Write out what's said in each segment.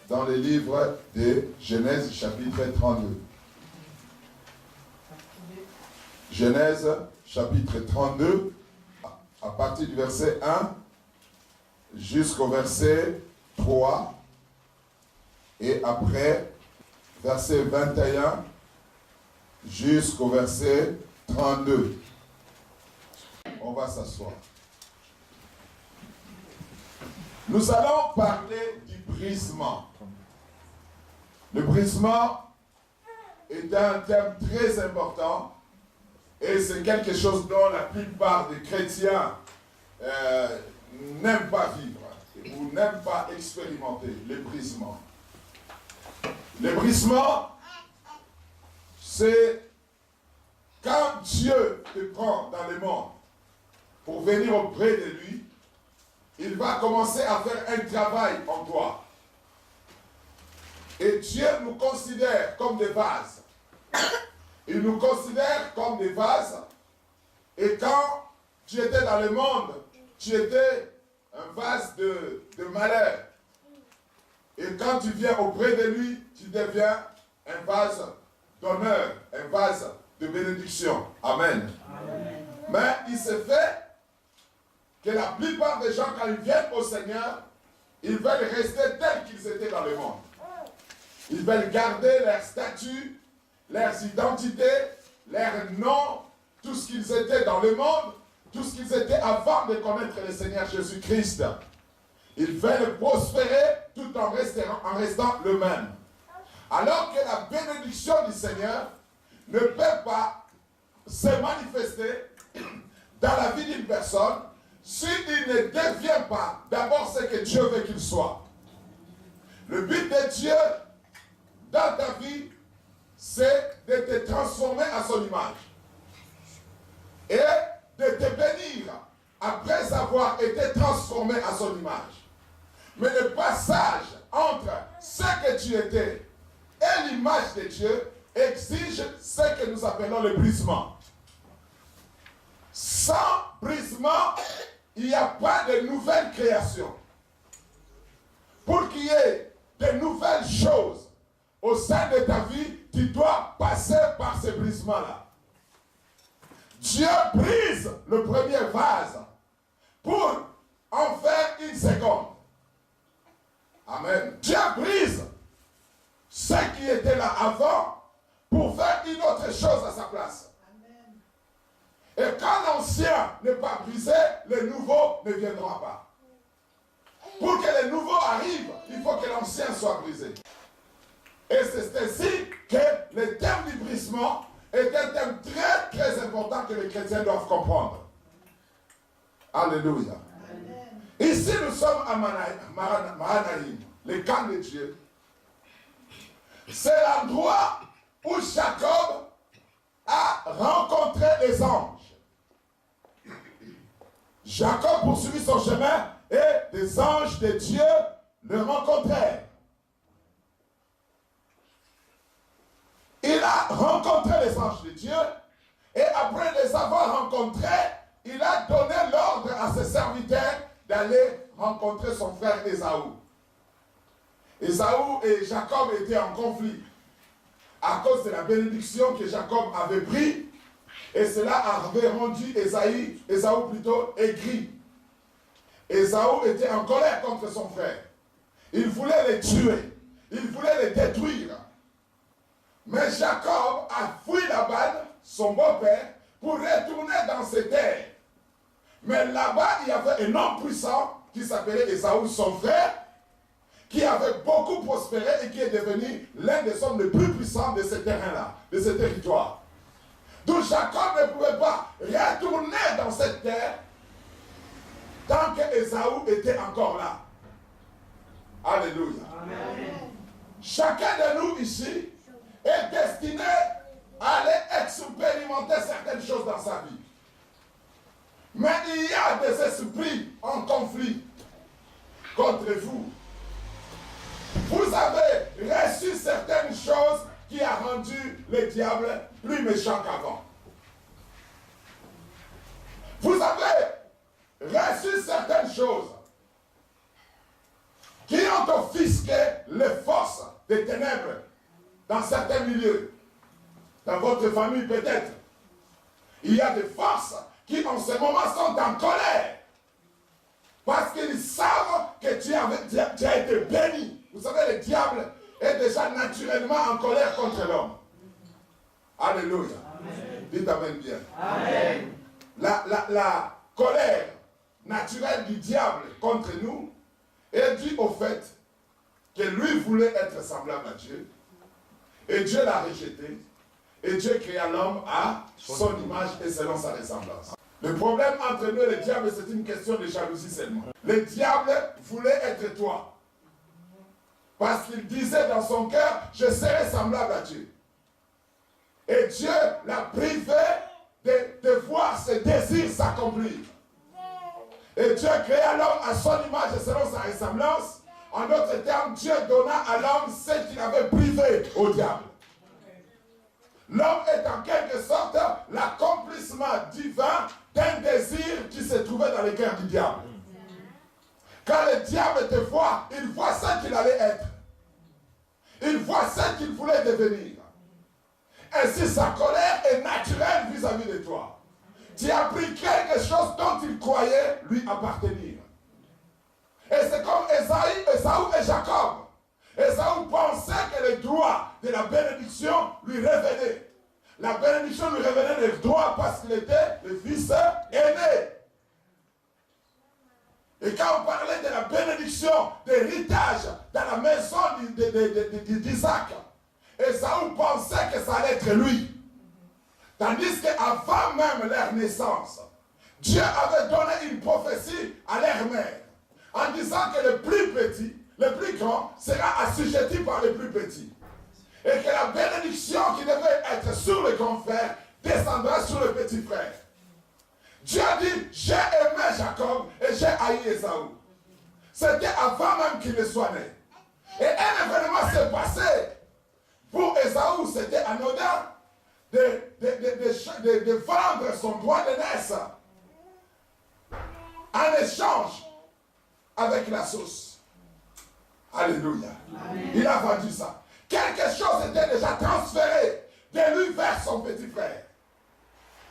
dans le livre de Genèse chapitre 32. Genèse chapitre 32, à partir du verset 1 jusqu'au verset 3, et après verset 21 jusqu'au verset 32. On va s'asseoir. Nous allons parler du brisement. Le brisement est un thème très important et c'est quelque chose dont la plupart des chrétiens n'aiment pas vivre ou n'aiment pas expérimenter, le brisement. Le brisement, c'est quand Dieu te prend dans le monde pour venir auprès de lui, il va commencer à faire un travail en toi. Et Dieu nous considère comme des vases. Il nous considère comme des vases. Et quand tu étais dans le monde, tu étais un vase de malheur. Et quand tu viens auprès de lui, tu deviens un vase d'honneur, un vase de bénédiction. Amen. Amen. Mais il se fait que la plupart des gens, quand ils viennent au Seigneur, ils veulent rester tels qu'ils étaient dans le monde. Ils veulent garder leur statut, leurs identités, leur nom, tout ce qu'ils étaient dans le monde, tout ce qu'ils étaient avant de connaître le Seigneur Jésus-Christ. Ils veulent prospérer tout en restant le même. Alors que la bénédiction du Seigneur ne peut pas se manifester dans la vie d'une personne s'il ne devient pas d'abord ce que Dieu veut qu'il soit. Le but de Dieu dans ta vie, c'est de te transformer à son image et de te bénir après avoir été transformé à son image. Mais le passage entre ce que tu étais et l'image de Dieu exige ce que nous appelons le brisement. Sans brisement, il n'y a pas de nouvelle création. Pour qu'il y ait de nouvelles choses au sein de ta vie, tu dois passer par ce brisement-là. Dieu brise le premier vase pour en faire une seconde. Amen. Dieu brise ce qui était là avant pour faire une autre chose à sa place. Amen. Et quand l'ancien n'est pas brisé, le nouveau ne viendra pas. Pour que le nouveau arrive, il faut que l'ancien soit brisé. Et c'est ainsi que le thème du brisement est un thème très très important que les chrétiens doivent comprendre. Alléluia. Amen. Ici nous sommes à Mahanaïm, le camp de Dieu. C'est l'endroit où Jacob a rencontré les anges. Jacob poursuivit son chemin et des anges de Dieu le rencontrèrent. Il a rencontré les anges de Dieu et après les avoir rencontrés, il a donné l'ordre à ses serviteurs d'aller rencontrer son frère Ésaü. Ésaü et Jacob étaient en conflit à cause de la bénédiction que Jacob avait prise et cela avait rendu Ésaü plutôt aigri. Ésaü était en colère contre son frère. Il voulait le tuer. Il voulait le détruire. Mais Jacob a fui Laban, son beau-père, pour retourner dans ses terres. Mais là-bas, il y avait un homme puissant qui s'appelait Ésaü, son frère, qui avait beaucoup prospéré et qui est devenu l'un des hommes les plus puissants de ce terrain-là, de ce territoire. Donc Jacob ne pouvait pas retourner dans cette terre tant que Ésaü était encore là. Alléluia. Amen. Chacun de nous ici est destiné à aller expérimenter certaines choses dans sa vie. Mais il y a des esprits en conflit contre vous. Vous avez reçu certaines choses qui a rendu le diable plus méchant qu'avant. Vous avez reçu certaines choses qui ont offusqué les forces des ténèbres dans certains milieux. Dans votre famille peut-être. Il y a des forces qui en ce moment sont en colère. Parce qu'ils savent que tu as été béni. Vous savez, le diable est déjà naturellement en colère contre l'homme. Alléluia. Amen. Dites amen bien. Amen. La colère naturelle du diable contre nous est due au fait que lui voulait être semblable à Dieu. Et Dieu l'a rejeté. Et Dieu créa l'homme à son image et selon sa ressemblance. Le problème entre nous et le diable, c'est une question de jalousie seulement. Le diable voulait être toi. Parce qu'il disait dans son cœur, je serai semblable à Dieu. Et Dieu l'a privé de voir ses désirs s'accomplir. Et Dieu créa l'homme à son image et selon sa ressemblance. En d'autres termes, Dieu donna à l'homme ce qu'il avait privé au diable. L'homme est en quelque sorte l'accomplissement divin d'un désir qui se trouvait dans le cœur du diable. Quand le diable te voit, il voit ce qu'il allait être. Il voit ce qu'il voulait devenir. Ainsi, sa colère est naturelle vis-à-vis de toi. Tu as pris quelque chose dont il croyait lui appartenir. Et c'est comme Ésaü et Jacob. Ésaü pensait que le droit de la bénédiction lui revenait. La bénédiction lui revenait le droit parce qu'il était le fils aîné. Et quand on parlait de la bénédiction d'héritage dans la maison d'Isaac, Ésaü pensait que ça allait être lui. Tandis qu'avant même leur naissance, Dieu avait donné une prophétie à leur mère en disant que le plus petit, le plus grand, sera assujetti par le plus petit. Et que la bénédiction qui devait être sur le grand frère descendra sur le petit frère. Dieu a dit, j'ai aimé Jacob et j'ai haï Ésaü. C'était avant même qu'il ne soit né. Et un événement s'est passé. Pour Ésaü, c'était anodin de vendre son droit de naissance en échange avec la sauce. Alléluia. Amen. Il a vendu ça. Quelque chose était déjà transféré de lui vers son petit frère.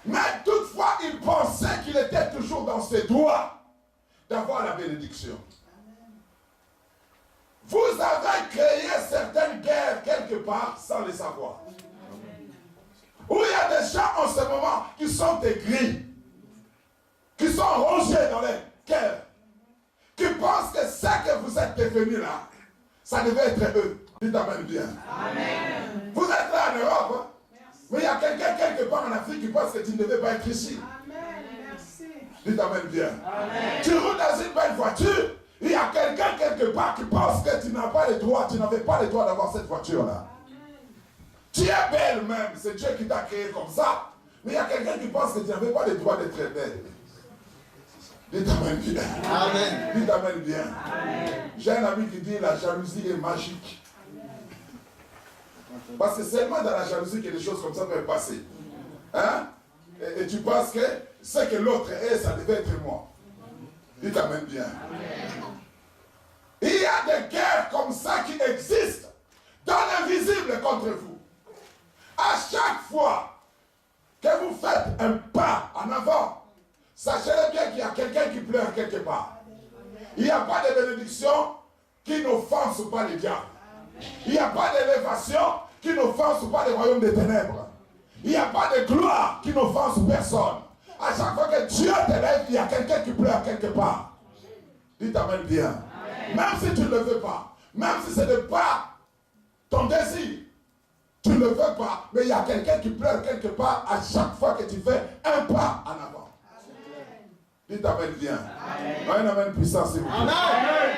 Mais toutefois, il pensait qu'il était toujours dans ses droits d'avoir la bénédiction. Amen. Vous avez créé certaines guerres quelque part sans le savoir. Amen. Où il y a des gens en ce moment qui sont aigris, qui sont rongés dans les cœurs, qui pensent que ce que vous êtes devenus là, ça devait être eux. Dites amen bien. Amen. Vous êtes là en Europe, hein? Mais il y a quelqu'un quelque part en Afrique qui pense que tu ne devais pas être ici. Amen. Merci. Dites amen bien. Amen. Tu roules dans une belle voiture, il y a quelqu'un quelque part qui pense que tu n'as pas le droit, tu n'avais pas le droit d'avoir cette voiture-là. Tu es belle même, c'est Dieu qui t'a créé comme ça. Mais il y a quelqu'un qui pense que tu n'avais pas le droit d'être belle. Dites amen bien. Amen. Dites amen bien. Amen. J'ai un ami qui dit la jalousie est magique. Amen. Parce que seulement dans la jalousie que des choses comme ça peuvent passer. Hein? Et tu penses que ce que l'autre est, ça devait être moi. Dites amen bien. Amen. Il y a des guerres comme ça qui existent dans l'invisible contre vous. À chaque fois que vous faites un pas en avant, sachez bien qu'il y a quelqu'un qui pleure quelque part. Il n'y a pas de bénédiction qui n'offense pas le diable. Il n'y a pas d'élévation qui n'offense pas le royaume des ténèbres. Il n'y a pas de gloire qui n'offense personne. À chaque fois que Dieu t'élève, il y a quelqu'un qui pleure quelque part. Dites amen bien. Amen. Même si tu ne le veux pas, même si ce n'est pas ton désir, tu ne le veux pas, mais il y a quelqu'un qui pleure quelque part à chaque fois que tu fais un pas en avant. Dites amen bien. Amen. Un amen puissant, s'il vous plaît. Amen.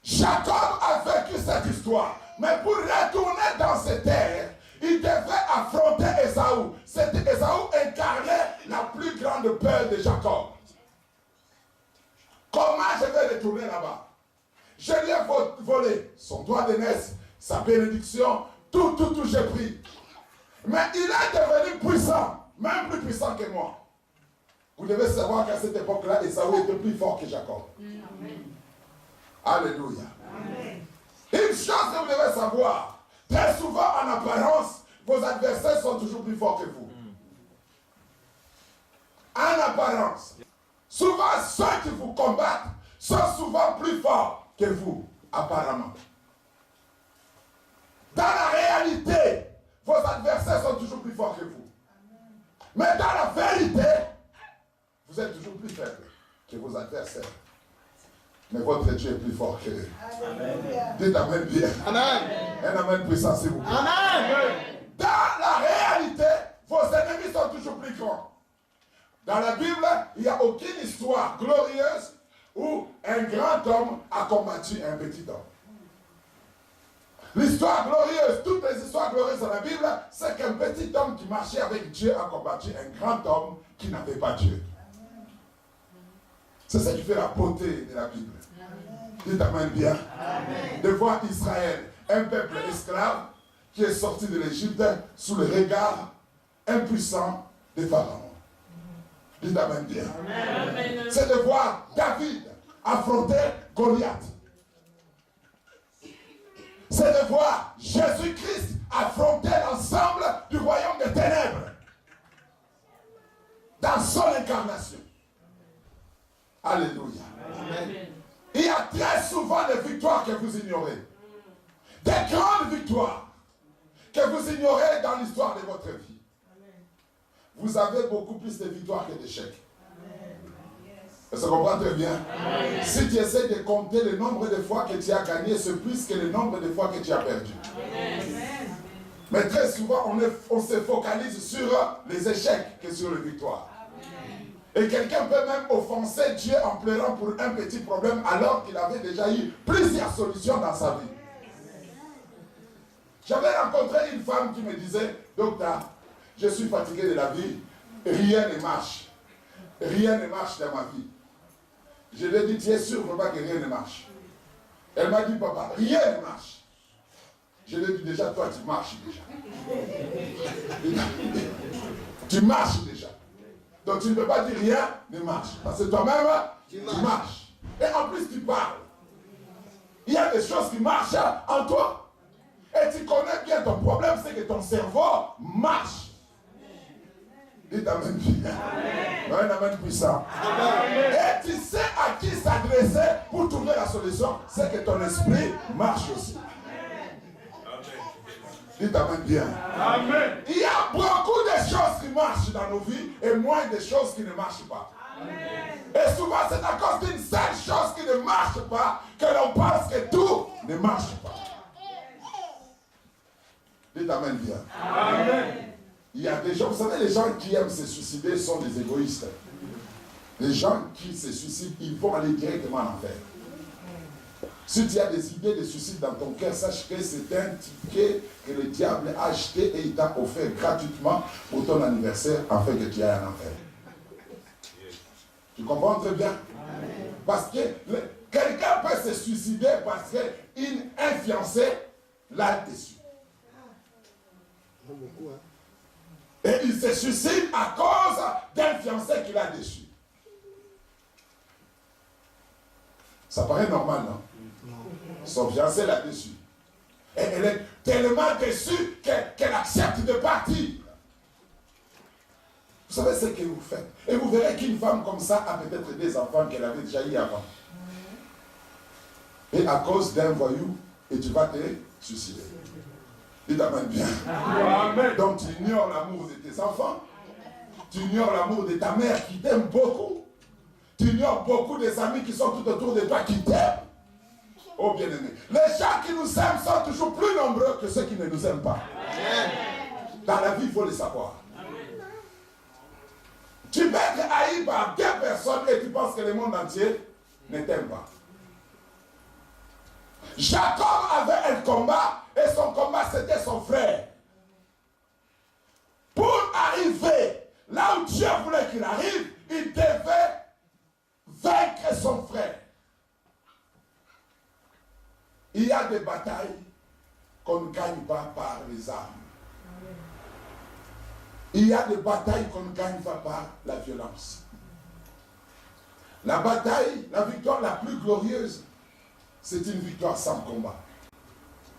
Jacob a vécu cette histoire. Mais pour retourner dans cette terre, il devait affronter Ésaü. C'était Ésaü incarnait la plus grande peur de Jacob. Comment je vais retourner là-bas? Je lui ai volé son droit de naissance, sa bénédiction, tout j'ai pris. Mais il est devenu puissant, même plus puissant que moi. Vous devez savoir qu'à cette époque-là, Ésaü était plus fort que Jacob. Amen. Alléluia. Amen. Une chose que vous devez savoir, très souvent en apparence, vos adversaires sont toujours plus forts que vous. En apparence. Souvent, ceux qui vous combattent sont souvent plus forts que vous, apparemment. Dans la réalité, vos adversaires sont toujours plus forts que vous. Mais dans la vérité, vous êtes toujours plus faible que vos adversaires. Mais votre Dieu est plus fort que eux. Dites Amen bien. Amen. Un Amen puissant, s'il vous plaît. Amen. Dans la réalité, vos ennemis sont toujours plus grands. Dans la Bible, il n'y a aucune histoire glorieuse où un grand homme a combattu un petit homme. L'histoire glorieuse, toutes les histoires glorieuses dans la Bible, c'est qu'un petit homme qui marchait avec Dieu a combattu un grand homme qui n'avait pas Dieu. C'est ça qui fait la beauté de la Bible. Dites Amen bien. Amen. De voir Israël, un peuple esclave qui est sorti de l'Égypte sous le regard impuissant des pharaons. Dites Amen bien. Amen. C'est de voir David affronter Goliath. C'est de voir Jésus-Christ affronter l'ensemble du royaume des ténèbres dans son incarnation. Alléluia. Amen. Il y a très souvent des victoires que vous ignorez. Des grandes victoires que vous ignorez dans l'histoire de votre vie. Vous avez beaucoup plus de victoires que d'échecs. Est-ce que vous comprenez très bien? Amen. Si tu essaies de compter le nombre de fois que tu as gagné, c'est plus que le nombre de fois que tu as perdu. Amen. Mais très souvent, on se focalise sur les échecs que sur les victoires. Amen. Et quelqu'un peut même offenser Dieu en pleurant pour un petit problème alors qu'il avait déjà eu plusieurs solutions dans sa vie. J'avais rencontré une femme qui me disait, docteur, je suis fatigué de la vie, rien ne marche. Rien ne marche dans ma vie. Je lui ai dit, tu es sûr vraiment que rien ne marche? Elle m'a dit, papa, rien ne marche. Je lui ai dit, déjà, toi, tu marches déjà. Tu marches déjà. Donc, tu ne peux pas dire rien ne marche. Parce que toi-même, tu marches. Et en plus, tu parles. Il y a des choses qui marchent en toi. Et tu connais bien ton problème, c'est que ton cerveau marche. Dites Amen bien. Un Amen puissant. Amen. Et tu sais à qui s'adresser pour trouver la solution. C'est que ton esprit marche aussi. Amen. Dites Amen bien. Amen. Il y a beaucoup de choses qui marchent dans nos vies et moins de choses qui ne marchent pas. Amen. Et souvent c'est à cause d'une seule chose qui ne marche pas que l'on pense que tout ne marche pas. Dites Amen bien. Amen. Il y a des gens, vous savez, les gens qui aiment se suicider sont des égoïstes. Les gens qui se suicident, ils vont aller directement en enfer. Si tu as des idées de suicide dans ton cœur, sache que c'est un ticket que le diable a acheté et il t'a offert gratuitement pour ton anniversaire afin que tu ailles en enfer. Tu comprends très bien? Parce que quelqu'un peut se suicider parce qu'un fiancé l'a déçu. Et il se suicide à cause d'un fiancé qu'il a déçu. Ça paraît normal, non? Son fiancé l'a déçu. Et elle est tellement déçue qu'elle accepte de partir. Vous savez ce que vous faites. Et vous verrez qu'une femme comme ça a peut-être des enfants qu'elle avait déjà eu avant. Et à cause d'un voyou, et tu vas te suicider. Dites Amen bien. Amen. Donc tu ignores l'amour de tes enfants. Tu ignores l'amour de ta mère qui t'aime beaucoup. Tu ignores beaucoup des amis qui sont tout autour de toi qui t'aiment. Oh bien-aimé. Les gens qui nous aiment sont toujours plus nombreux que ceux qui ne nous aiment pas. Amen. Dans la vie, il faut le savoir. Amen. Tu peux être haï par 2 personnes et tu penses que le monde entier ne t'aime pas. Jacob avait un combat et son combat c'était son frère. Pour arriver là où Dieu voulait qu'il arrive, il devait vaincre son frère. Il y a des batailles qu'on ne gagne pas par les armes. Il y a des batailles qu'on ne gagne pas par la violence. La bataille, la victoire la plus glorieuse, c'est une victoire sans combat.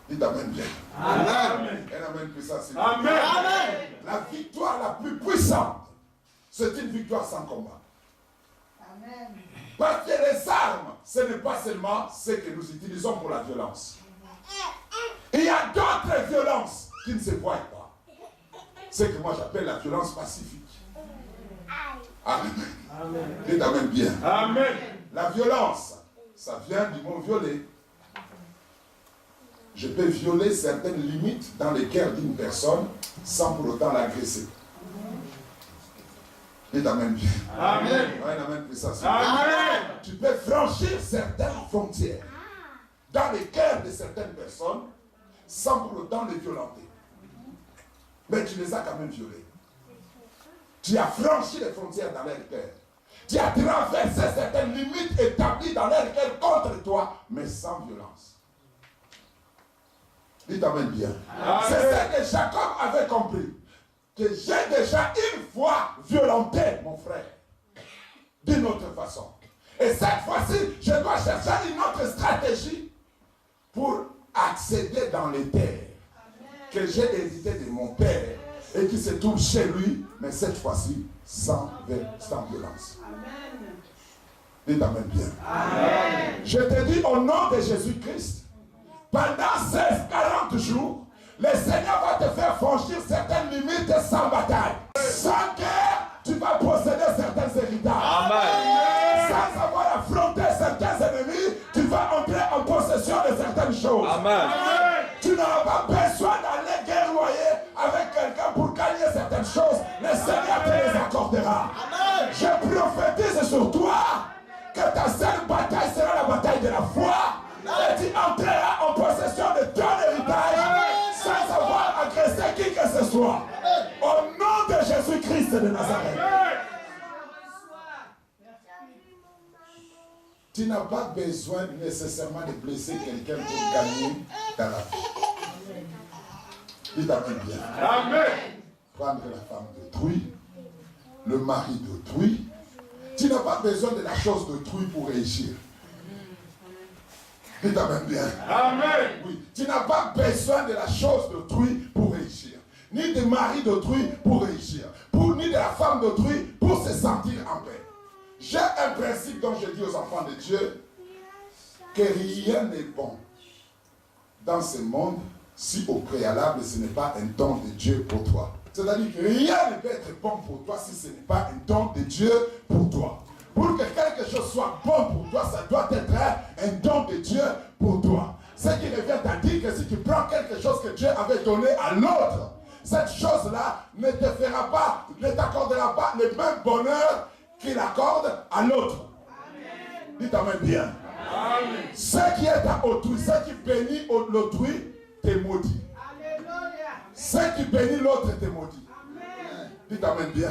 Dites Amen bien. Amen. Un Amen puissant. Amen. Amen. La victoire la plus puissante, c'est une victoire sans combat. Amen. Parce que les armes, ce n'est pas seulement ce que nous utilisons pour la violence. Il y a d'autres violences qui ne se voient pas. Ce que moi j'appelle la violence pacifique. Amen. Amen. Dites Amen bien. Amen. La violence, ça vient du mot violer. Je peux violer certaines limites dans les cœurs d'une personne sans pour autant l'agresser. Dites Amen bien. Amen. Ouais, Amen puissant. Amen. Tu peux franchir certaines frontières dans les cœurs de certaines personnes sans pour autant les violenter. Mais tu les as quand même violées. Tu as franchi les frontières dans leur cœur. Tu as traversé certaines limites établies dans leur cœur contre toi, mais sans violence. Dites Amen bien. C'est ce que Jacob avait compris. Que j'ai déjà une fois violenté mon frère. D'une autre façon. Et cette fois-ci, je dois chercher une autre stratégie pour accéder dans les terres que j'ai héritées de mon père et qui se trouve chez lui, mais cette fois-ci sans violence. Amen. Dites Amen bien. Amen. Je te dis au nom de Jésus-Christ, pendant 16-40 jours, le Seigneur va te faire franchir certaines limites sans bataille. Sans guerre, tu vas posséder certains héritages. Amen. Sans avoir affronté certains ennemis, tu vas entrer en possession de certaines choses. Amen. Tu n'auras pas besoin d'aller guerroyer avec quelqu'un pour gagner certaines choses. Le Seigneur te les accordera. Amen. Je prophétise sur toi que ta seule bataille sera la bataille de la foi. Et tu entreras en possession de ton héritage sans avoir agressé qui que ce soit. Au nom de Jésus-Christ de Nazareth. Tu n'as pas besoin nécessairement de blesser quelqu'un pour gagner dans la vie. Dites Amen bien. Amen. Prendre la femme d'autrui, le mari d'autrui. Tu n'as pas besoin de la chose d'autrui pour réussir. Dites Amen bien. Amen. Oui. Tu n'as pas besoin de la chose d'autrui pour réussir. Ni de mari d'autrui pour réussir. Ni de la femme d'autrui pour se sentir en paix. J'ai un principe dont je dis aux enfants de Dieu que rien n'est bon dans ce monde si au préalable ce n'est pas un don de Dieu pour toi. C'est-à-dire que rien ne peut être bon pour toi si ce n'est pas un don de Dieu pour toi. Pour que quelque chose soit bon pour toi, ça doit être un don de Dieu pour toi. Ce qui revient à dire que si tu prends quelque chose que Dieu avait donné à l'autre, cette chose-là ne te fera pas, ne t'accordera pas le même bonheur qu'il accorde à l'autre. Dites Amen bien. Amen. Ce qui est à autrui, ce qui bénit l'autrui, te maudit. Alléluia. Ce qui bénit l'autre te maudit. Amen. Dites Amen bien.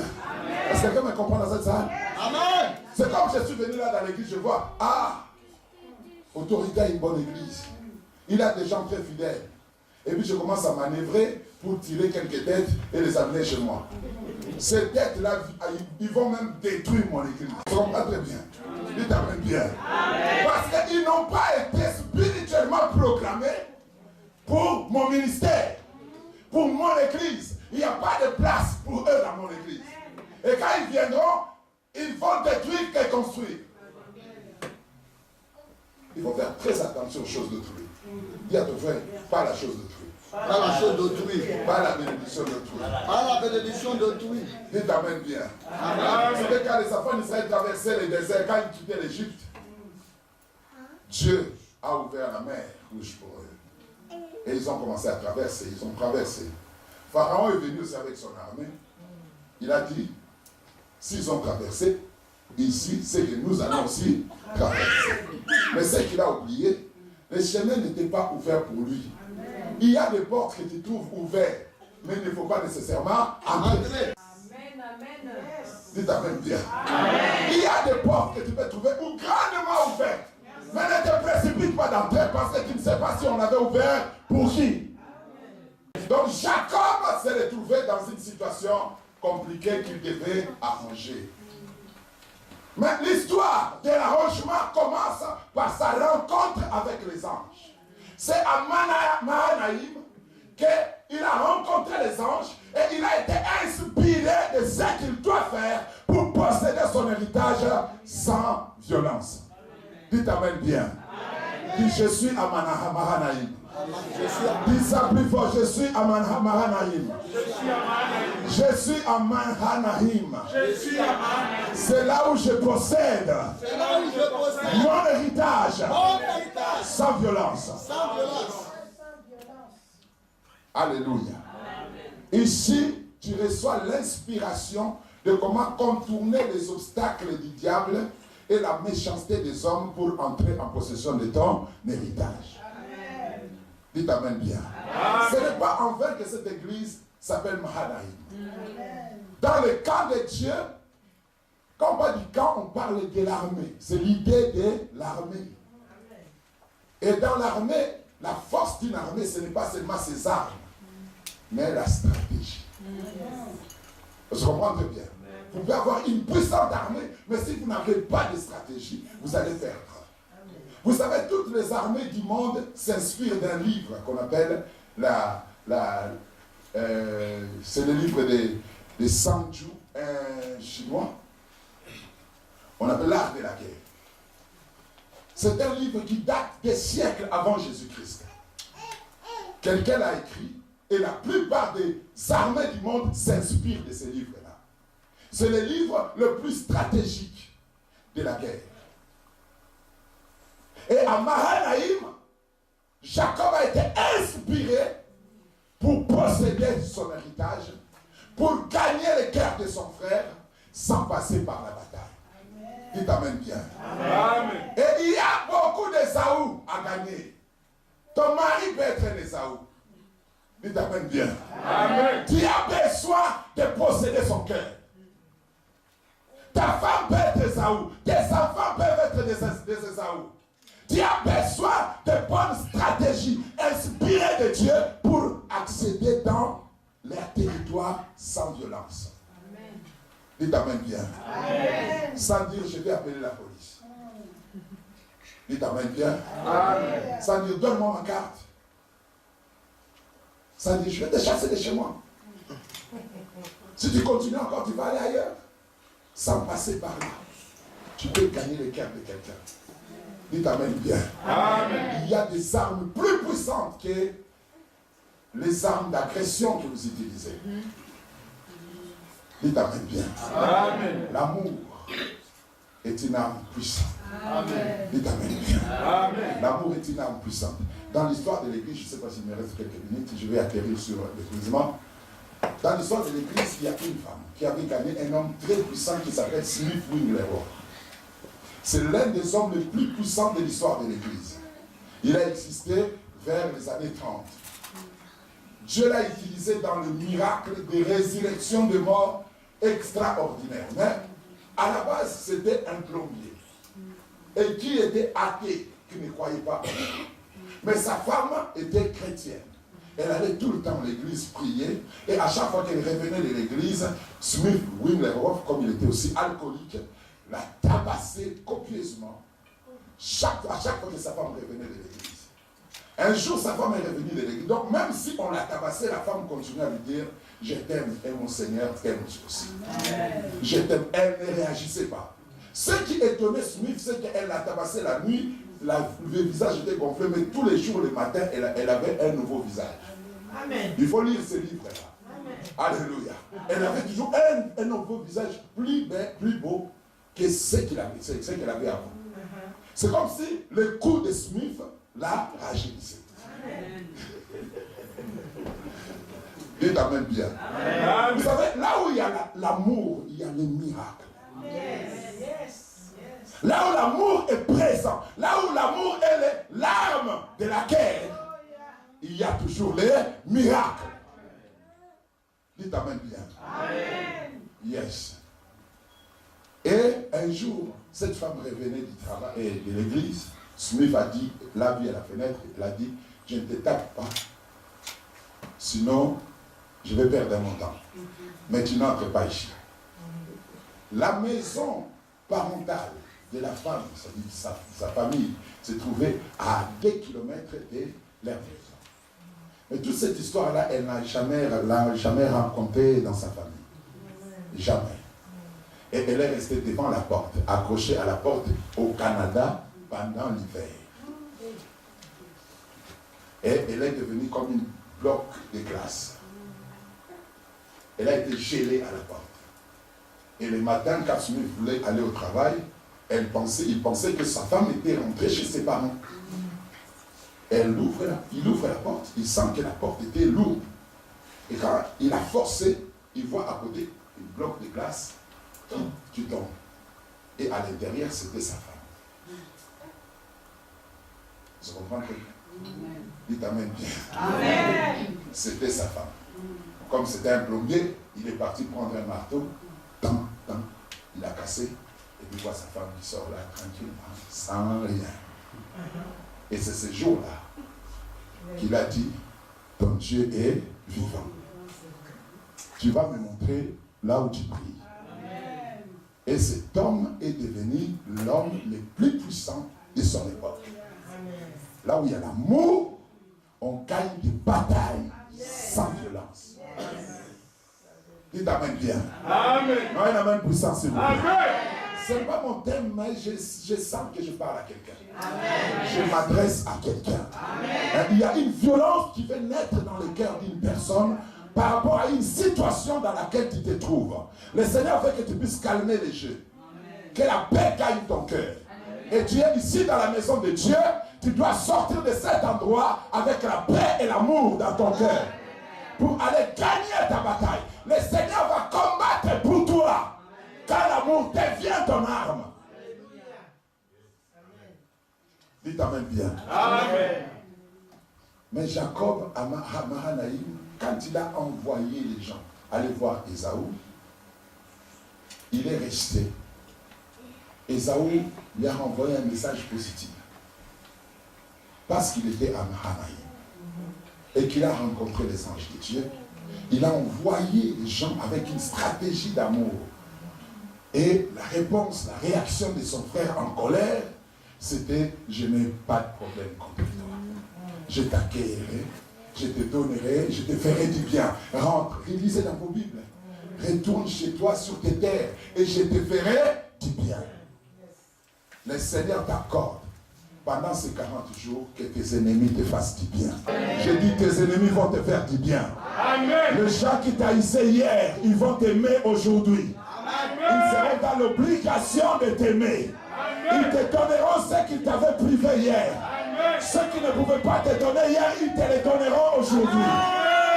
Est-ce que quelqu'un me comprend dans cette salle? Amen. C'est comme je suis venu là dans l'église, je vois, Autorité a une bonne église. Il a des gens très fidèles. Et puis je commence à manœuvrer pour tirer quelques têtes et les amener chez moi. Ces têtes-là, ils vont même détruire mon église. Ils ne seront pas très bien. Dites Amen bien. Parce qu'ils n'ont pas été spirituellement programmés pour mon ministère, pour mon église. Il n'y a pas de place pour eux dans mon église. Et quand ils viendront, ils vont détruire et construire. Il faut faire très attention aux choses d'autrui. Dis à ton frère, pas la chose d'autrui. Pas la chose d'autrui. Pas la bénédiction d'autrui. Pas la bénédiction d'autrui. Dites Amen bien. C'était quand les enfants d'Israël traversaient le désert, quand ils quittaient l'Égypte, Dieu a ouvert la mer rouge pour eux. Et ils ont commencé à traverser, ils ont traversé. Pharaon est venu aussi avec son armée. Il a dit, s'ils ont traversé, ici, c'est que nous allons aussi traverser. Mais ce qu'il a oublié, les chemins n'étaient pas ouverts pour lui. Il y a des portes que tu trouves ouvertes, mais il ne faut pas nécessairement entrer. Amen, amen. Dites Amen bien. Il y a des portes que tu peux trouver ou grandement ouvertes. Mais ne te précipite pas d'entrer parce que tu ne sais pas si on avait ouvert pour qui. Donc Jacob s'est retrouvé dans une situation compliquée qu'il devait arranger. Mais l'histoire de l'arrangement commence par sa rencontre avec les anges. C'est à Mahanaïm qu'il a rencontré les anges et il a été inspiré de ce qu'il doit faire pour posséder son héritage sans violence. Dites Amen bien. Dis je suis à Mahanaïm. Dis ça plus fort, je suis à Mahanaïm. Je suis à Mahanaïm. C'est là où je possède mon héritage sans violence. Alléluia. Ici, tu reçois l'inspiration de comment contourner les obstacles du diable et la méchanceté des hommes pour entrer en possession de ton héritage. Dites Amen bien. Ce n'est pas en vain que cette église s'appelle Mahanaïm. Dans le camp de Dieu, quand on parle du camp, on parle de l'armée. C'est l'idée de l'armée. Et dans l'armée, la force d'une armée, ce n'est pas seulement ses armes, mais la stratégie. Je comprends très bien. Vous pouvez avoir une puissante armée, mais si vous n'avez pas de stratégie, vous allez perdre. Vous savez, toutes les armées du monde s'inspirent d'un livre qu'on appelle c'est le livre de Sun Tzu, un chinois. On appelle l'art de la guerre. C'est un livre qui date des siècles avant Jésus-Christ. Quelqu'un l'a écrit et la plupart des armées du monde s'inspirent de ce livre-là. C'est le livre le plus stratégique de la guerre. Et à Mahanaïm, Jacob a été inspiré pour posséder son héritage, pour gagner le cœur de son frère sans passer par la bataille. Dites Amen bien. Amen. Et il y a beaucoup d'Ésaü à gagner. Ton mari peut être un Ésaü. Dites Amen bien. Amen. Tu as besoin de posséder son cœur. Ta femme peut être Ésaü. Tes enfants peuvent être des Ésaü. Tu as besoin de bonnes stratégies inspirées de Dieu pour accéder dans leur territoire sans violence. Amen. Dites Amen bien. Amen. Sans dire je vais appeler la police. Dites Amen bien. Amen. Sans dire donne-moi ma carte. Sans dire je vais te chasser de chez moi. Si tu continues encore, tu vas aller ailleurs. Sans passer par là. Tu peux gagner le cœur de quelqu'un. Dites Amen bien. Amen. Il y a des armes plus puissantes que les armes d'agression que vous utilisez. Dites Amen bien. Amen. L'amour est une arme puissante. Amen. Dites Amen bien. Amen. L'amour est une arme puissante. Dans l'histoire de l'Église, je ne sais pas s'il me reste quelques minutes, je vais atterrir sur le président. Dans l'histoire de l'Église, il y a une femme qui avait gagné un homme très puissant qui s'appelle Smith Wigglesworth. C'est l'un des hommes les plus puissants de l'histoire de l'Église. Il a existé vers les années 30. Dieu l'a utilisé dans le miracle de résurrection de morts extraordinaire. Mais à la base, c'était un plombier. Et qui était athée, qui ne croyait pas. Mais sa femme était chrétienne. Elle allait tout le temps à l'église prier. Et à chaque fois qu'elle revenait de l'église, Smith Wigglesworth, comme il était aussi alcoolique, l'a tabassé copieusement à chaque fois que sa femme revenait de l'église. Un jour, sa femme est revenue de l'église. Donc, même si on l'a tabassé, la femme continuait à lui dire « Je t'aime et mon Seigneur t'aime aussi. » Je t'aime. Elle ne réagissait pas. Ce qui étonnait Smith, c'est qu'elle l'a tabassé la nuit, le visage était gonflé, mais tous les jours, le matin, elle avait un nouveau visage. Amen. Il faut lire ce livre-là. Alléluia. Elle avait toujours un nouveau visage plus beau que ce qu'elle avait avant. C'est comme si le coup de Smith la rajeunissait. Dites Amen bien. Amen. Vous savez, là où il y a l'amour, il y a le miracle. Là où l'amour est présent, là où l'amour est l'arme de la guerre, il y a toujours les miracles. Dites Amen bien. Amen. Yes. Et un jour, cette femme revenait du travail et de l'église. Smith a dit, l'a vu à la fenêtre, il a dit, je ne te tape pas, sinon je vais perdre mon temps. Mais tu n'entres pas ici. La maison parentale de la femme, c'est-à-dire sa famille, se trouvait à 2 kilomètres de leur maison. Mais toute cette histoire-là, elle n'a jamais rencontré dans sa famille. Jamais. Et elle est restée devant la porte, accrochée à la porte au Canada pendant l'hiver. Et elle est devenue comme une bloc de glace. Elle a été gelée à la porte. Et le matin, quand Smith voulait aller au travail, il pensait que sa femme était rentrée chez ses parents. Il ouvre la porte, il sent que la porte était lourde. Et quand il a forcé, il voit à côté un bloc de glace qui tombe. Et à l'intérieur, c'était sa femme. Vous comprenez? Dites Amen bien. Amen. C'était sa femme. Comme c'était un plombier, il est parti prendre un marteau. Il a cassé. Et puis il voit sa femme qui sort là tranquillement, sans rien. Et c'est ce jour-là qu'il a dit, ton Dieu est vivant. Tu vas me montrer là où tu pries. Amen. Et cet homme est devenu l'homme le plus puissant de son époque. Amen. Là où il y a l'amour, on gagne des batailles sans violence. Dites Amen bien. Amen. Non, un Amen puissant, s'il vous plaît. Ce n'est pas mon thème, mais je sens que je parle à quelqu'un. Je m'adresse à quelqu'un. Il y a une violence qui veut naître dans le cœur d'une personne par rapport à une situation dans laquelle tu te trouves. Le Seigneur veut que tu puisses calmer les jeux. Que la paix gagne ton cœur. Et tu es ici dans la maison de Dieu, tu dois sortir de cet endroit avec la paix et l'amour dans ton cœur. Pour aller gagner ta bataille. Le Seigneur va combattre pour toi. Quand l'amour devient ton arme. Dites Amen bien. Amen. Mais Jacob à Mahanaïm, quand il a envoyé les gens aller voir Ésaü, il est resté. Ésaü lui a envoyé un message positif. Parce qu'il était à Mahanaïm et qu'il a rencontré les anges de Dieu, il a envoyé les gens avec une stratégie d'amour. Et la réponse, la réaction de son frère en colère, c'était « Je n'ai pas de problème contre toi. Je t'accueillerai, je te donnerai, je te ferai du bien. Rentre, lisez dans vos Bibles. Retourne chez toi sur tes terres et je te ferai du bien. » Le Seigneur t'accorde pendant ces 40 jours que tes ennemis te fassent du bien. Je dis tes ennemis vont te faire du bien. Amen. Les gens qui t'haïssaient hier, ils vont t'aimer aujourd'hui. Ils seront dans l'obligation de t'aimer. Ils te donneront ce qu'ils t'avaient privé hier. Ceux qui ne pouvaient pas te donner hier, ils te les donneront aujourd'hui.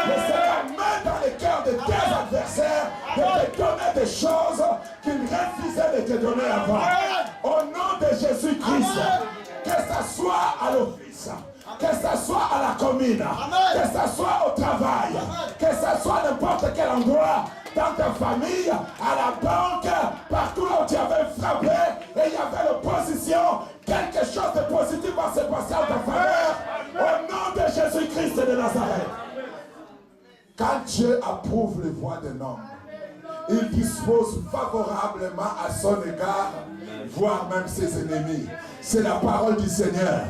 Le Seigneur met dans le cœur de tes adversaires de te donner des choses qu'ils refusaient de te donner avant. Au nom de Jésus-Christ, que ce soit à l'office, que ce soit à la commune, que ce soit au travail, que ce soit n'importe quel endroit, dans ta famille, à la banque, partout là où tu avais frappé et il y avait l'opposition, quelque chose de positif va se passer en ta faveur au nom de Jésus-Christ de Nazareth. Quand Dieu approuve les voies d'un homme, il dispose favorablement à son égard, voire même ses ennemis. C'est la parole du Seigneur.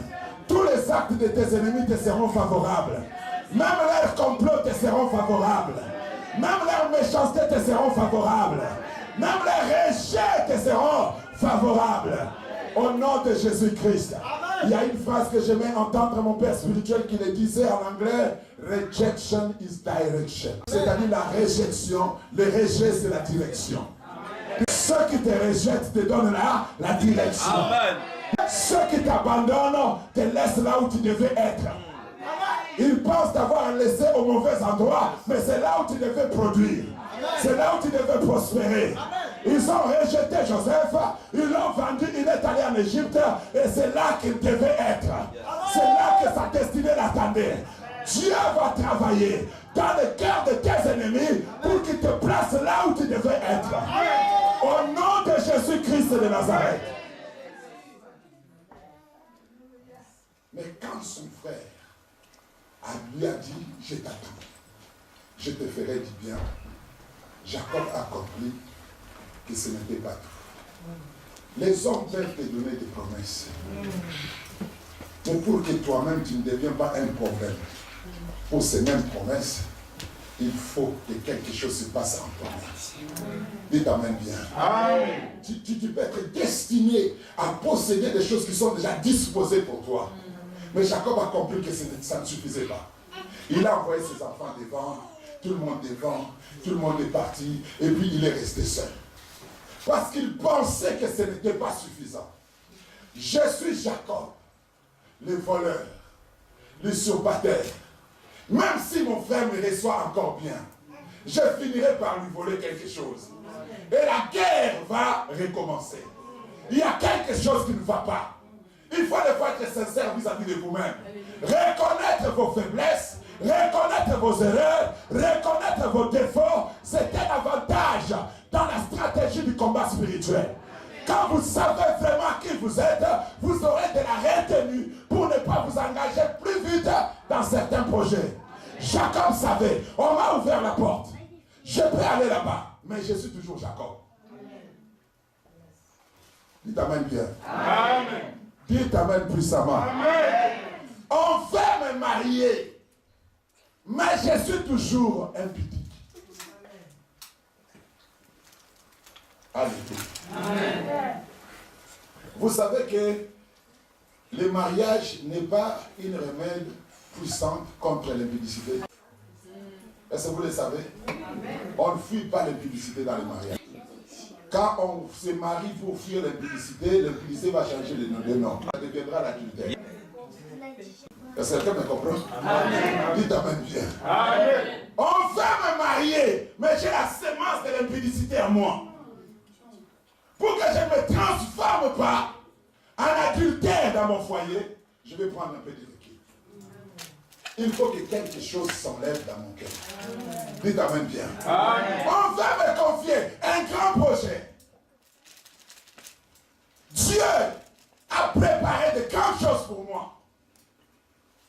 Tous les actes de tes ennemis te seront favorables. Même leurs complots te seront favorables. Même leurs méchancetés te seront favorables. Même les rejets te seront favorables. Au nom de Jésus-Christ. Il y a une phrase que j'aimais entendre mon père spirituel qui le disait en anglais. Rejection is direction. C'est-à-dire la réjection. Le rejet, c'est la direction. Ceux qui te rejettent te donnent la direction. Amen. Ceux qui t'abandonnent te laissent là où tu devais être. Ils pensent t'avoir laissé au mauvais endroit, mais c'est là où tu devais produire. C'est là où tu devais prospérer. Ils ont rejeté Joseph, ils l'ont vendu, il est allé en Égypte, et c'est là qu'il devait être. C'est là que sa destinée l'attendait. Dieu va travailler dans le cœur de tes ennemis pour qu'il te place là où tu devais être. Au nom de Jésus-Christ de Nazareth. Mais quand son frère lui a dit, je t'attends, je te ferai du bien, Jacob a compris que ce n'était pas tout. Les hommes peuvent te donner des promesses. Mais pour que toi-même tu ne deviens pas un problème pour ces mêmes promesses, il faut que quelque chose se passe en toi. Dites Amen bien. Amen. Tu peux être destiné à posséder des choses qui sont déjà disposées pour toi. Mais Jacob a compris que ça ne suffisait pas. Il a envoyé ses enfants devant, tout le monde devant, tout le monde est parti, et puis il est resté seul. Parce qu'il pensait que ce n'était pas suffisant. Je suis Jacob, le voleur, le usurpateur. Même si mon frère me reçoit encore bien, je finirai par lui voler quelque chose. Et la guerre va recommencer. Il y a quelque chose qui ne va pas. Il faut des fois être sincère vis-à-vis de vous-même. Reconnaître vos faiblesses, reconnaître vos erreurs, reconnaître vos défauts, c'est un avantage dans la stratégie du combat spirituel. Quand vous savez vraiment qui vous êtes, vous aurez de la retenue pour ne pas vous engager plus vite dans certains projets. Jacob savait, on m'a ouvert la porte. Je peux aller là-bas, mais je suis toujours Jacob. Dites Amen bien. Amen. Dites Amen puissamment. Amen. On veut me marier, mais je suis toujours impudique. Alléluia. Vous savez que le mariage n'est pas une remède puissante contre l'impudicité. Est-ce que vous le savez? On ne fuit pas l'impudicité dans le mariage. Quand on se marie pour fuir l'impudicité va changer de nom. Ça deviendra l'adultère. Est-ce que quelqu'un me comprend? Dites Amen bien. Amen. On veut me marier, mais j'ai la sémence de l'impudicité en moi. Pour que je ne me transforme pas en adultère dans mon foyer, je vais prendre un peu de recul. Il faut que quelque chose s'enlève dans mon cœur. Dites Amen bien. Amen. On va me confier un grand projet. Dieu a préparé de grandes choses pour moi.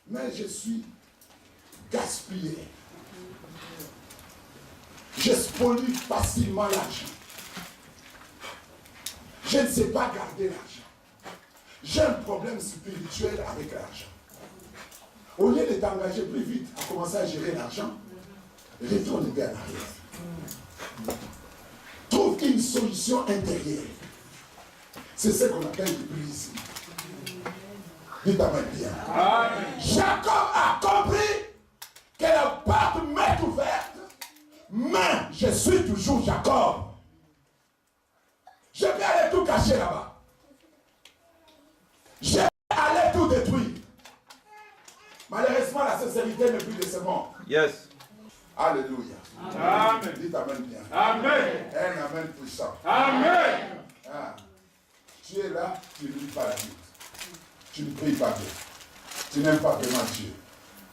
Mais je suis gaspillé. Je spolie facilement l'argent. Je ne sais pas garder l'argent. J'ai un problème spirituel avec l'argent. Au lieu de t'engager plus vite à commencer à gérer l'argent, retourne bien en arrière. Trouve une solution intérieure. C'est ce qu'on appelle le brise. Dites Amen bien. Amen. Jacob a compris que la porte m'est ouverte, mais je suis toujours Jacob. Je vais aller tout cacher là-bas. Je vais aller tout détruire. Malheureusement, la sincérité n'est plus de ce monde. Yes. Alléluia. Amen. Dites Amen bien. Amen. Un Amen puissant. Amen. Ah. Tu es là, tu ne lis pas la Bible. Tu ne pries pas Dieu. Tu n'aimes pas vraiment Dieu.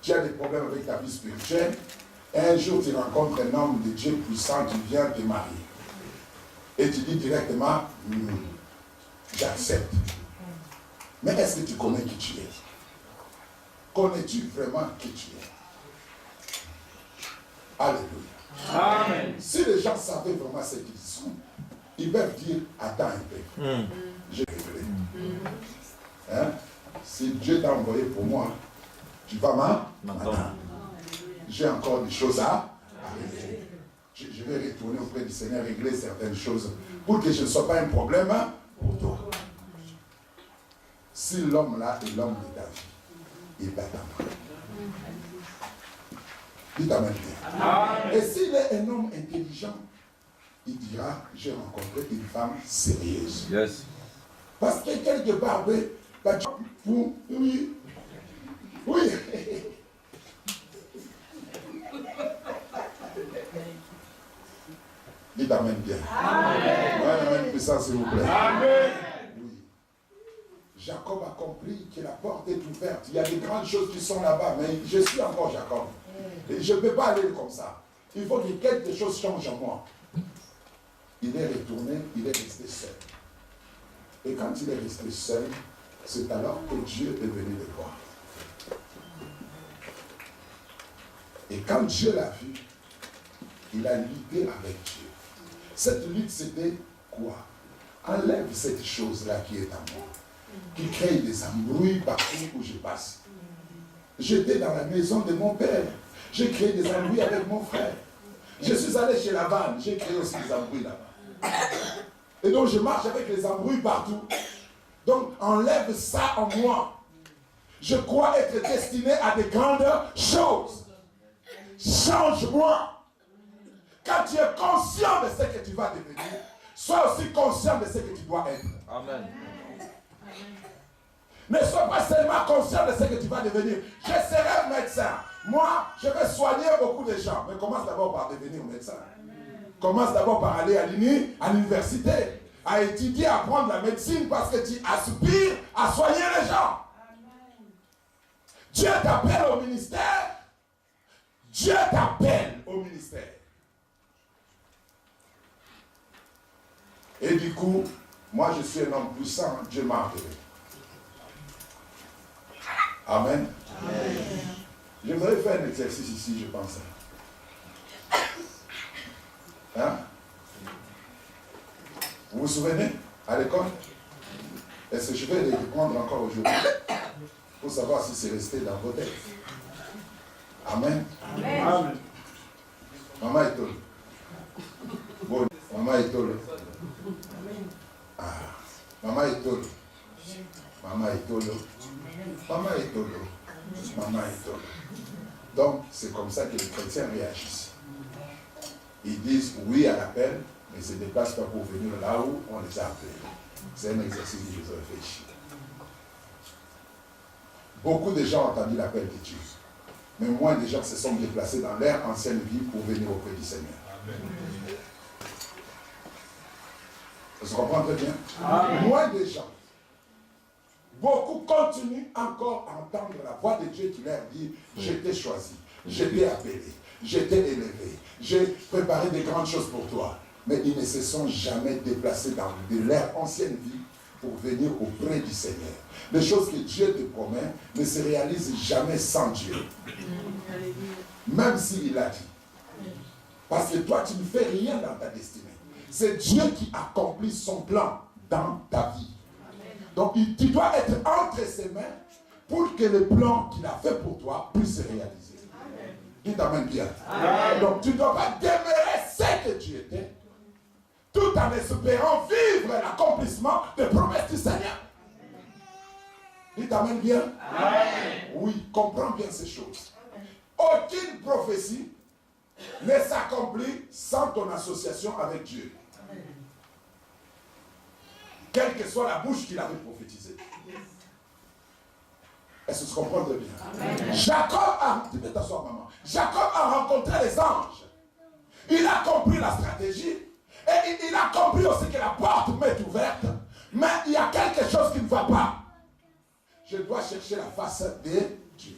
Tu as des problèmes avec ta vie spirituelle. Et un jour, tu rencontres un homme de Dieu puissant qui vient te marier. Et tu dis directement, j'accepte. Mais est-ce que tu connais qui tu es? Connais-tu vraiment qui tu es? Alléluia. Amen. Si les gens savaient vraiment ce qu'ils sont, ils peuvent dire, attends un peu. J'ai révélé. Hein? Si Dieu t'a envoyé pour moi, tu vas m'entendre. J'ai encore des choses à régler. Je vais retourner auprès du Seigneur, régler certaines choses pour que je ne sois pas un problème pour toi. Si l'homme là est l'homme de ta vie, il va t'entendre. Dites Amen bien. Et s'il est un homme intelligent, il dira, j'ai rencontré une femme sérieuse. Yes. Parce que quelque part, oui. Dites Amen bien. Amen. Amen puissant, s'il vous plaît. Amen. Oui. Jacob a compris que la porte est ouverte. Il y a des grandes choses qui sont là-bas, mais je suis encore Jacob. Et je ne peux pas aller comme ça. Il faut que quelque chose change en moi. Il est retourné, il est resté seul. Et quand il est resté seul, c'est alors que Dieu est venu le voir. Et quand Dieu l'a vu, il a lutté avec Dieu. Cette lutte, c'était quoi? Enlève cette chose-là qui est en moi. qui créent des embrouilles partout où je passe. J'étais dans la maison de mon père. J'ai créé des embrouilles avec mon frère. Je suis allé chez Laban. J'ai créé aussi des embrouilles là-bas. Et donc je marche avec les embrouilles partout. Donc enlève ça en moi. Je crois être destiné à de grandes choses. Change-moi. Quand tu es conscient de ce que tu vas devenir, sois aussi conscient de ce que tu dois être. Amen. Ne sois pas seulement conscient de ce que tu vas devenir. Je serai médecin. Moi, je vais soigner beaucoup de gens. Mais commence d'abord par devenir médecin. Commence d'abord par aller à l'université, à étudier, à apprendre la médecine parce que tu aspires à soigner les gens. Dieu t'appelle au ministère. Dieu t'appelle au ministère. Et du coup, moi je suis un homme puissant, Dieu m'a appelé. Amen. Amen. Je voudrais faire un exercice ici, je pense. Hein? Vous vous souvenez, à l'école? Est-ce que je vais les reprendre encore aujourd'hui pour savoir si c'est resté dans vos têtes? Amen. Amen. Maman est tôt. Bon, maman est tôt. Ah, maman est tôt. Maman est tôt. Maman est tôt. Maman est tôt. Donc, c'est comme ça que les chrétiens réagissent. Ils disent oui à l'appel, mais ils ne se déplacent pas pour venir là où on les a appelés. C'est un exercice que je vous réfléchis. Beaucoup de gens ont entendu l'appel de Dieu, mais moins de gens se sont déplacés dans leur ancienne vie pour venir auprès du Seigneur. Amen. Vous comprenez très bien? Amen. Moins de gens. Beaucoup continuent encore à entendre la voix de Dieu qui leur dit « Je t'ai choisi, je t'ai appelé, je t'ai élevé, j'ai préparé de grandes choses pour toi. » Mais ils ne se sont jamais déplacés dans de leur ancienne vie pour venir auprès du Seigneur. Les choses que Dieu te promet ne se réalisent jamais sans Dieu. Même s'il l'a dit. Parce que toi, tu ne fais rien dans ta destinée. C'est Dieu qui accomplit son plan dans ta vie. Donc, tu dois être entre ses mains pour que le plan qu'il a fait pour toi puisse se réaliser. Dites amen bien. Amen. Donc, tu ne dois pas demeurer ce que tu étais, tout en espérant vivre l'accomplissement des promesses du Seigneur. Dites amen bien. Amen. Oui, comprends bien ces choses. Aucune prophétie ne s'accomplit sans ton association avec Dieu. Quelle que soit la bouche qu'il avait prophétisée. Est-ce que tu comprends bien? Amen. Tu peux t'asseoir, maman. Jacob a rencontré les anges. Il a compris la stratégie. Et il a compris aussi que la porte m'est ouverte. Mais il y a quelque chose qui ne va pas. Je dois chercher la face de Dieu.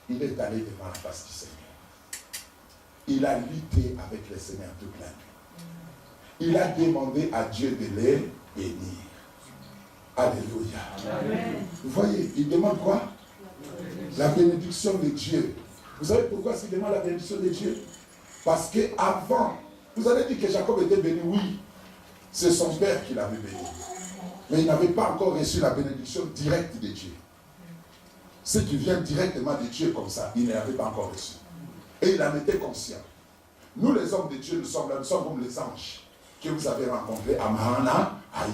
Il est allé devant la face du Seigneur. Il a lutté avec le Seigneur toute la nuit. Il a demandé à Dieu de les bénir. Alléluia. Amen. Vous voyez, il demande quoi? La bénédiction de Dieu. Vous savez pourquoi il demande la bénédiction de Dieu? Parce qu'avant, vous avez dit que Jacob était béni, oui. C'est son père qui l'avait béni. Mais il n'avait pas encore reçu la bénédiction directe de Dieu. Ce qui vient directement de Dieu comme ça, il ne l'avait pas encore reçu. Et il en était conscient. Nous les hommes de Dieu, nous sommes là, nous sommes comme les anges que vous avez rencontrés à Mahana, Haï.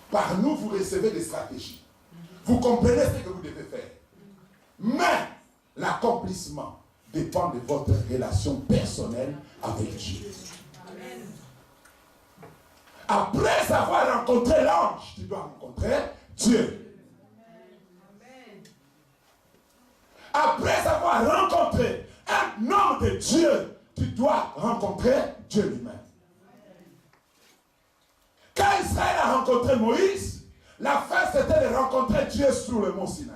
Par nous, vous recevez des stratégies. Vous comprenez ce que vous devez faire. Mais l'accomplissement dépend de votre relation personnelle avec Dieu. Après avoir rencontré l'ange, tu dois rencontrer Dieu. Après avoir rencontré un homme de Dieu, tu dois rencontrer Dieu lui-même. Quand Israël a rencontré Moïse, la fin c'était de rencontrer Dieu sur le mont Sinaï.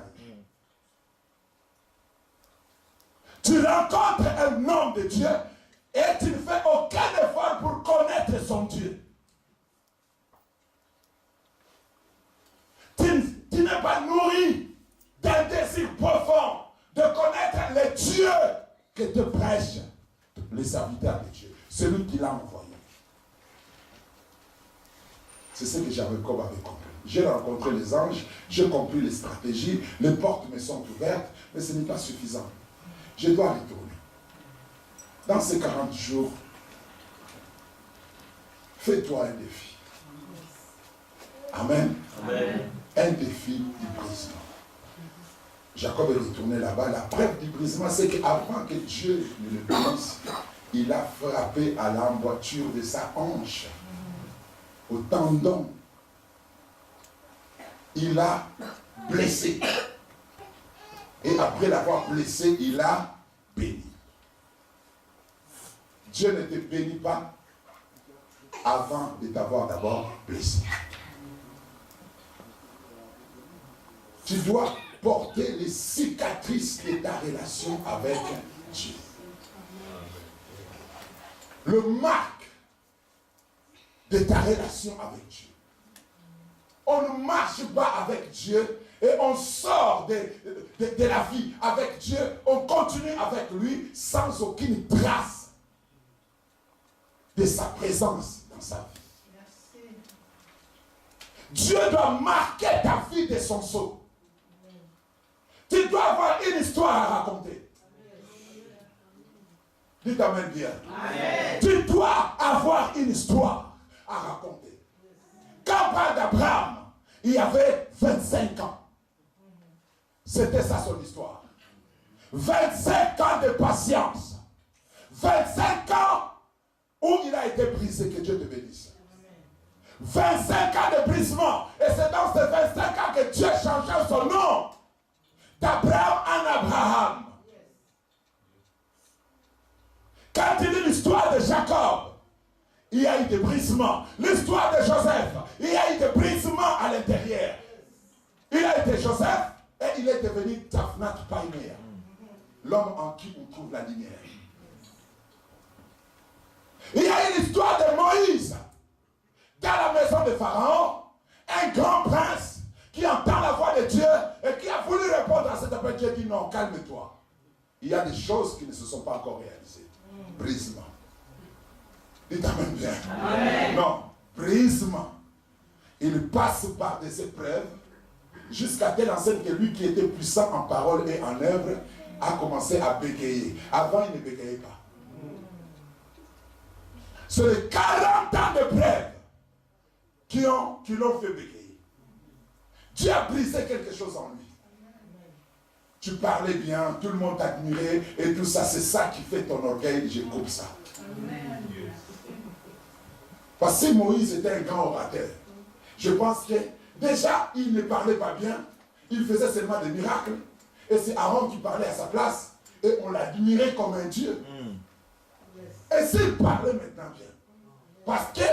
Tu rencontres un homme de Dieu et tu ne fais aucun effort pour connaître son Dieu. Tu n'es pas nourri d'un désir profond de connaître le Dieu que te prêche les serviteurs de Dieu, celui qui l'a envoyé. C'est ce que Jacob avait compris. J'ai rencontré les anges, j'ai compris les stratégies, les portes me sont ouvertes, mais ce n'est pas suffisant. Je dois retourner. Dans ces 40 jours, fais-toi un défi. Amen. Amen. Un défi du brisement. Jacob est retourné là-bas. La preuve du brisement, c'est qu'avant que Dieu ne le brise, il a frappé à l'emboîture de sa hanche, au tendon. Il a blessé. Et après l'avoir blessé, il a béni. Dieu ne te bénit pas avant de t'avoir d'abord blessé. Tu dois porter les cicatrices de ta relation avec Dieu. Le marque de ta relation avec Dieu. On ne marche pas avec Dieu et on sort de la vie avec Dieu. On continue avec lui sans aucune trace de sa présence dans sa vie. Merci. Dieu doit marquer ta vie de son sceau. Tu dois avoir une histoire à raconter. Dites amen bien. Amen. Tu dois avoir une histoire à raconter. Quand on parle d'Abraham, il y avait 25 ans. C'était ça son histoire. 25 ans de patience. 25 ans où il a été brisé. Que Dieu te bénisse. 25 ans de brisement. Et c'est dans ces 25 ans que Dieu changea son nom d'Abraham en Abraham. Quand il dit l'histoire de Jacob, il y a eu des brisements. L'histoire de Joseph, il y a eu des brisements à l'intérieur. Il a été Joseph et il est devenu Tafnat Painéa, l'homme en qui on trouve la lumière. Il y a une histoire de Moïse dans la maison de Pharaon, un grand prince qui entend la voix de Dieu et qui a voulu répondre à cet appel. Dieu dit non, calme-toi. Il y a des choses qui ne se sont pas encore réalisées. Brisement. Dites amen bien. Amen. Non, brisement. Il passe par des épreuves jusqu'à telle enseigne que lui qui était puissant en parole et en œuvre a commencé à bégayer. Avant, il ne bégayait pas. C'est les 40 ans de preuve qui l'ont fait bégayer. Dieu a brisé quelque chose en lui. Tu parlais bien, tout le monde t'admirait et tout ça, c'est ça qui fait ton orgueil. Je coupe ça. Amen. Parce que Moïse était un grand orateur. Je pense que déjà, il ne parlait pas bien. Il faisait seulement des miracles. Et c'est Aaron qui parlait à sa place. Et on l'admirait comme un Dieu. Et s'il parlait maintenant bien. Parce que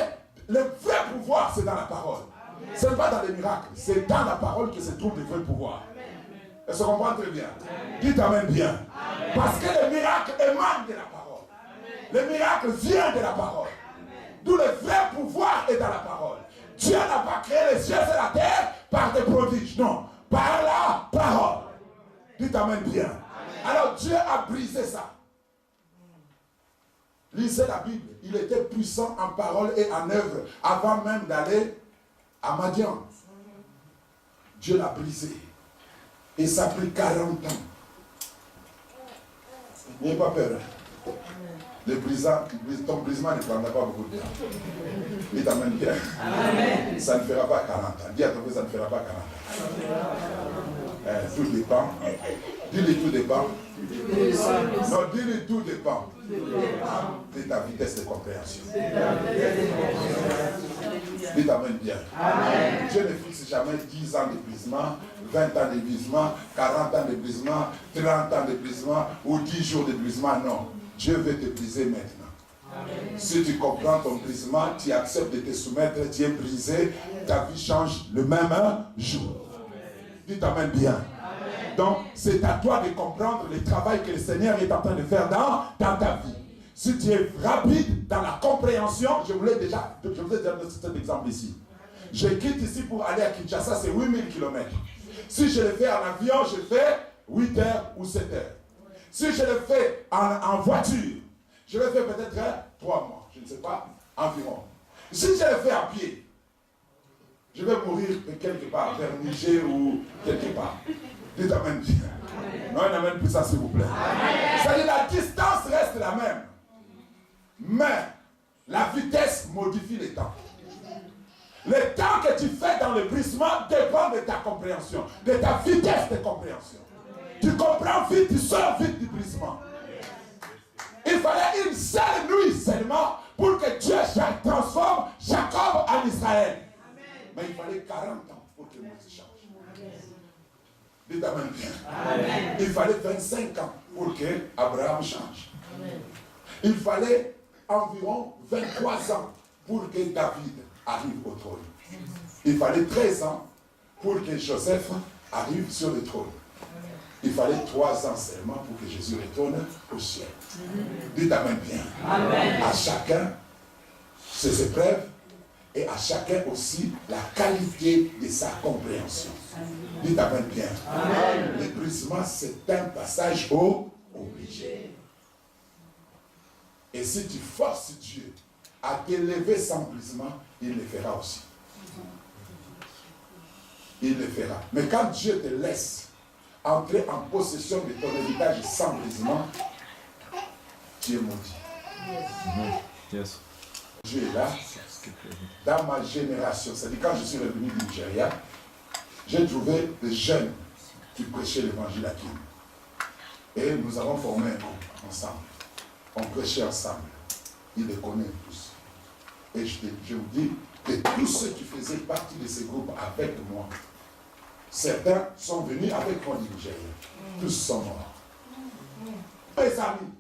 le vrai pouvoir, c'est dans la parole. Ce n'est pas dans les miracles. C'est dans la parole que se trouve le vrai pouvoir. Elle se comprend très bien. Dites amen bien. Amen. Parce que le miracle émane de la parole. Amen. Le miracle vient de la parole. D'où le vrai pouvoir est dans la parole. Dieu n'a pas créé les cieux et la terre par des prodiges. Non. Par la parole. Dites amen bien. Amen. Alors Dieu a brisé ça. Lisez la Bible. Il était puissant en parole et en œuvre avant même d'aller à Madian. Dieu l'a brisé. Et ça a pris 40 ans. N'ayez pas peur. Ton brisement ne prendra pas beaucoup de temps. Il t'amène bien. Amen. Ça ne fera pas 40 ans. Dis à ton frère, ça ne fera pas 40 ans. Tout dépend. Dis-le, tout dépend. Non, dis-le, tout dépend de ta vitesse de compréhension. Dites amen bien. Amen. Dieu ne fixe jamais 10 ans de brisement, 20 ans de brisement, 40 ans de brisement, 30 ans de brisement ou 10 jours de brisement. Non. Dieu veut te briser maintenant. Amen. Si tu comprends ton brisement, tu acceptes de te soumettre, tu es brisé, ta vie change le même jour. Dites amen bien. Amen. Donc, c'est à toi de comprendre le travail que le Seigneur est en train de faire dans ta vie. Si tu es rapide dans la compréhension, je vous ai déjà donné cet exemple ici. Je quitte ici pour aller à Kinshasa, c'est 8000 km. Si je le fais en avion, je fais 8 heures ou 7 heures. Si je le fais en voiture, je le fais peut-être 3 mois, je ne sais pas, environ. Si je le fais à pied, je vais mourir quelque part, vers Niger ou quelque part. Dites amen bien. Non, un amen plus ça s'il vous plaît. C'est-à-dire la distance reste la même. Mais la vitesse modifie les temps. Le temps que tu fais dans le brisement dépend de ta compréhension, de ta vitesse de compréhension. Tu comprends vite, tu sors vite du brisement. Il fallait une seule nuit seulement pour que Dieu transforme Jacob en Israël. Mais il fallait 40 ans pour que Moïse change. Dites amen bien. Amen. Il fallait 25 ans pour que Abraham change. Amen. Il fallait environ 23 ans pour que David arrive au trône. Il fallait 13 ans pour que Joseph arrive sur le trône. Il fallait 3 ans seulement pour que Jésus retourne au ciel. Dites amen bien. Amen. À chacun ses épreuves et à chacun aussi la qualité de sa compréhension. Dites amen bien. Amen. Le brisement, c'est un passage obligé. Et si tu forces Dieu à t'élever sans brisement, il le fera aussi. Il le fera. Mais quand Dieu te laisse entrer en possession de ton héritage sans brisement, tu es maudit. Yes. Dieu est là. Dans ma génération, c'est-à-dire quand je suis revenu du Nigeria, j'ai trouvé des jeunes qui prêchaient l'évangile à Kim. Et nous avons formé un groupe ensemble. On prêchait ensemble. Ils les connaissent tous. Et je vous dis que tous ceux qui faisaient partie de ce groupe avec moi, certains sont venus avec moi du Nigeria. Tous sont morts. Mes amis.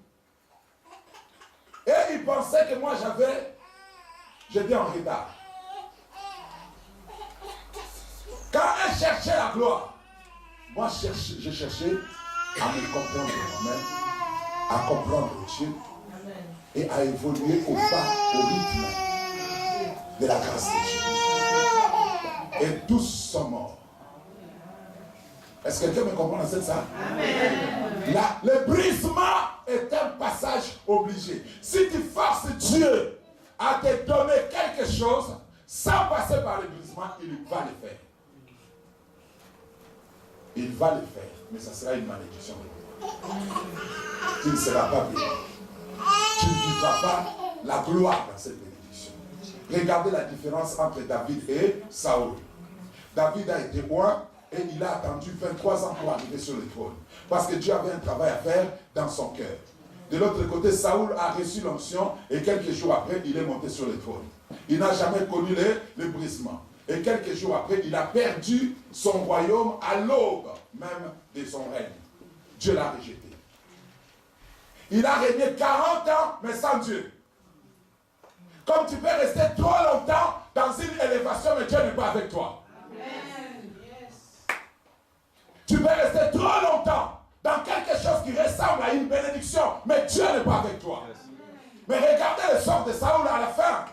Et ils pensaient que moi j'étais en retard. Quand ils cherchaient la gloire, moi je cherchais à me comprendre moi-même, à comprendre Dieu et à évoluer au rythme de la grâce de Dieu. Et tous sont morts. Est-ce que quelqu'un me comprend dans cette salle? Le brisement est un passage obligé. Si tu forces Dieu à te donner quelque chose, sans passer par le brisement, il va le faire. Il va le faire, mais ça sera une malédiction. Tu ne seras pas béni. Tu ne vivras pas la gloire dans cette bénédiction. Regardez la différence entre David et Saoul. David a été roi et il a attendu 23 ans pour arriver sur le trône. Parce que Dieu avait un travail à faire dans son cœur. De l'autre côté, Saoul a reçu l'onction et quelques jours après, il est monté sur le trône. Il n'a jamais connu le brisement. Et quelques jours après, il a perdu son royaume à l'aube même de son règne. Dieu l'a rejeté. Il a régné 40 ans, mais sans Dieu. Comme tu peux rester trop longtemps dans une élévation, mais Dieu n'est pas avec toi. Amen. Yes. Tu peux rester trop longtemps dans quelque chose qui ressemble à une bénédiction, mais Dieu n'est pas avec toi. Yes. Mais regardez le sort de Saoul à la fin.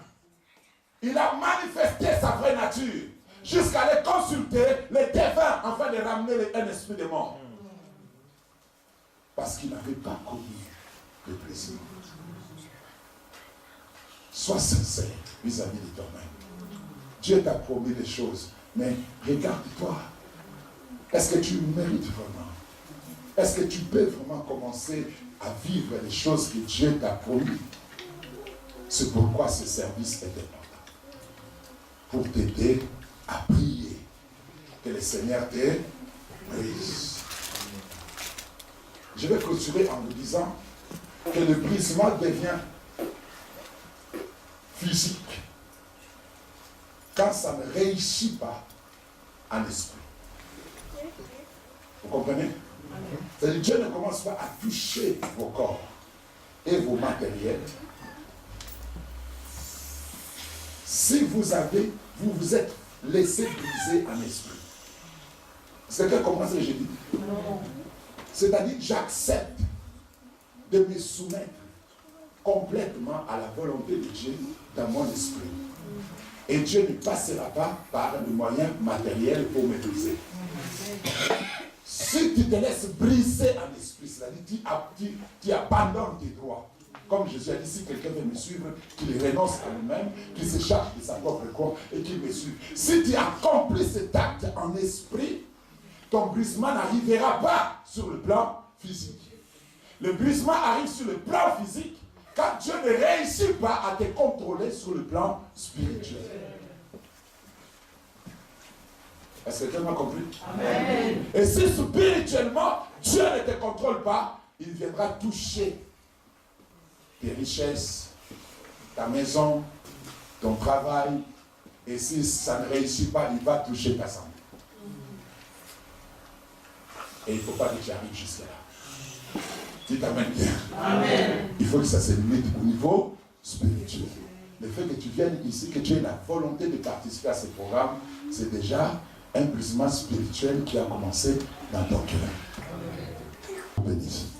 Il a manifesté sa vraie nature jusqu'à aller consulter les défunts afin de ramener un esprit de mort. Parce qu'il n'avait pas connu le plaisir. Sois sincère vis-à-vis de toi-même. Dieu t'a promis des choses, mais regarde-toi. Est-ce que tu mérites vraiment? Est-ce que tu peux vraiment commencer à vivre les choses que Dieu t'a promis? C'est pourquoi ce service est important. Pour t'aider à prier. Que le Seigneur te brise. Je vais clôturer en vous disant que le brisement devient physique quand ça ne réussit pas en esprit. Vous comprenez? C'est-à-dire que Dieu ne commence pas à toucher vos corps et vos matériels. Si vous vous êtes laissé briser en esprit. C'est quelqu'un comprend ce que j'ai dit? C'est-à-dire j'accepte de me soumettre complètement à la volonté de Dieu dans mon esprit. Et Dieu ne passera pas par le moyen matériel pour me briser. Si tu te laisses briser en esprit, c'est-à-dire tu abandonnes tes droits, comme Jésus a dit, si quelqu'un veut me suivre, qu'il renonce à lui-même, qu'il s'échappe de sa propre corps et qu'il me suive. Si tu accomplis cet acte en esprit, ton brisement n'arrivera pas sur le plan physique. Le brisement arrive sur le plan physique quand Dieu ne réussit pas à te contrôler sur le plan spirituel. Est-ce que tu m'as compris? Amen. Et si spirituellement, Dieu ne te contrôle pas, il viendra toucher tes richesses, ta maison, ton travail. Et si ça ne réussit pas, il va toucher ta santé. Et il ne faut pas que tu arrives jusque-là. Tu t'amènes bien. Amen. Il faut que ça se limite au niveau spirituel. Le fait que tu viennes ici, que tu aies la volonté de participer à ce programme, c'est déjà un brisement spirituel qui a commencé dans ton cœur. Bénisse.